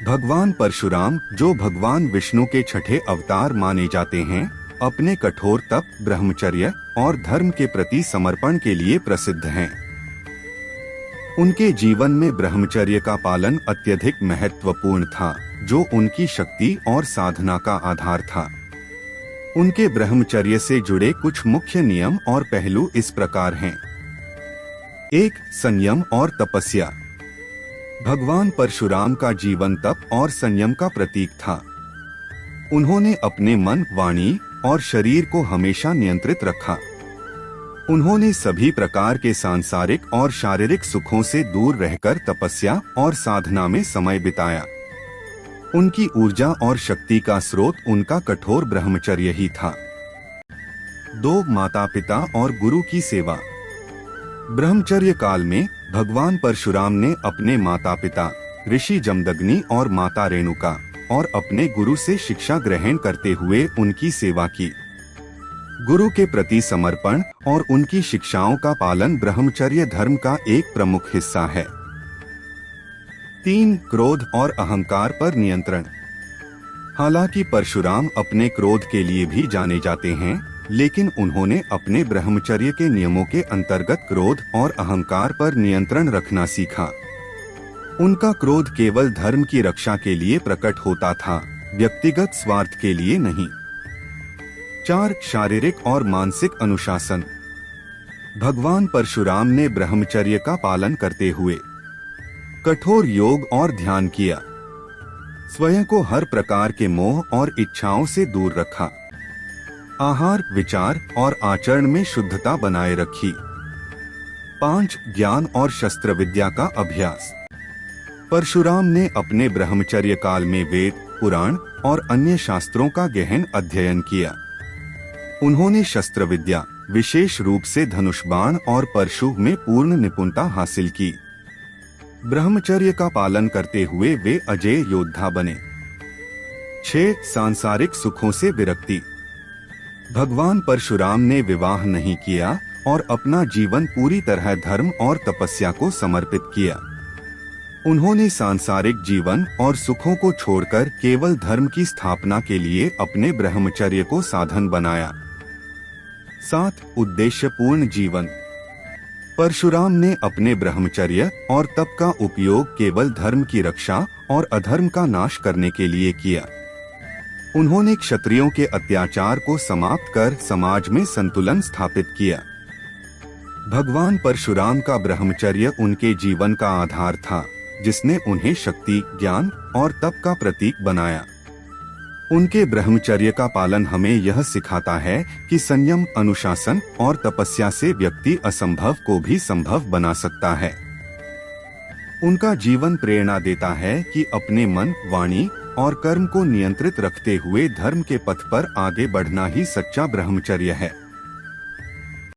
भगवान परशुराम, जो भगवान विष्णु के छठे अवतार माने जाते हैं, अपने कठोर तप, ब्रह्मचर्य और धर्म के प्रति समर्पण के लिए प्रसिद्ध हैं। उनके जीवन में ब्रह्मचर्य का पालन अत्यधिक महत्वपूर्ण था, जो उनकी शक्ति और साधना का आधार था। उनके ब्रह्मचर्य से जुड़े कुछ मुख्य नियम और पहलू इस प्रकार हैं। 1. संयम और तपस्या। भगवान परशुराम का जीवन तप और संयम का प्रतीक था। उन्होंने अपने मन, वाणी और शरीर को हमेशा नियंत्रित रखा। उन्होंने सभी प्रकार के सांसारिक और शारीरिक सुखों से दूर रहकर तपस्या और साधना में समय बिताया। उनकी ऊर्जा और शक्ति का स्रोत उनका कठोर ब्रह्मचर्य ही था। 2. माता पिता और गुरु की सेवा। ब्रह्मचर्य काल में भगवान परशुराम ने अपने माता पिता ऋषि जमदग्नि और माता रेणुका और अपने गुरु से शिक्षा ग्रहण करते हुए उनकी सेवा की। गुरु के प्रति समर्पण और उनकी शिक्षाओं का पालन ब्रह्मचर्य धर्म का एक प्रमुख हिस्सा है। 3. क्रोध और अहंकार पर नियंत्रण। हालांकि परशुराम अपने क्रोध के लिए भी जाने जाते हैं, लेकिन उन्होंने अपने ब्रह्मचर्य के नियमों के अंतर्गत क्रोध और अहंकार पर नियंत्रण रखना सीखा। उनका क्रोध केवल धर्म की रक्षा के लिए प्रकट होता था, व्यक्तिगत स्वार्थ के लिए नहीं। 4. शारीरिक और मानसिक अनुशासन। भगवान परशुराम ने ब्रह्मचर्य का पालन करते हुए कठोर योग और ध्यान किया। स्वयं को हर प्रकार के मोह और इच्छाओं से दूर रखा। आहार, विचार और आचरण में शुद्धता बनाए रखी। 5. ज्ञान और शस्त्र विद्या का अभ्यास। परशुराम ने अपने ब्रह्मचर्य काल में वेद, पुराण और अन्य शास्त्रों का गहन अध्ययन किया। उन्होंने शस्त्र विद्या, विशेष रूप से धनुष बाण और परशु में पूर्ण निपुणता हासिल की। ब्रह्मचर्य का पालन करते हुए वे अजेय योद्धा बने। 6. सांसारिक सुखों से विरक्ति। भगवान परशुराम ने विवाह नहीं किया और अपना जीवन पूरी तरह धर्म और तपस्या को समर्पित किया। उन्होंने सांसारिक जीवन और सुखों को छोड़कर केवल धर्म की स्थापना के लिए अपने ब्रह्मचर्य को साधन बनाया। 7. उद्देश्यपूर्ण जीवन। परशुराम ने अपने ब्रह्मचर्य और तप का उपयोग केवल धर्म की रक्षा और अधर्म का नाश करने के लिए किया। उन्होंने क्षत्रियों के अत्याचार को समाप्त कर समाज में संतुलन स्थापित किया। भगवान परशुराम का ब्रह्मचर्य उनके जीवन का आधार था, जिसने उन्हें शक्ति, ज्ञान और तप का प्रतीक बनाया। उनके ब्रह्मचर्य का पालन हमें यह सिखाता है कि संयम, अनुशासन और तपस्या से व्यक्ति असंभव को भी संभव बना सकता है। उनका जीवन प्रेरणा देता है कि अपने मन, वाणी और कर्म को नियंत्रित रखते हुए धर्म के पथ पर आगे बढ़ना ही सच्चा ब्रह्मचर्य है।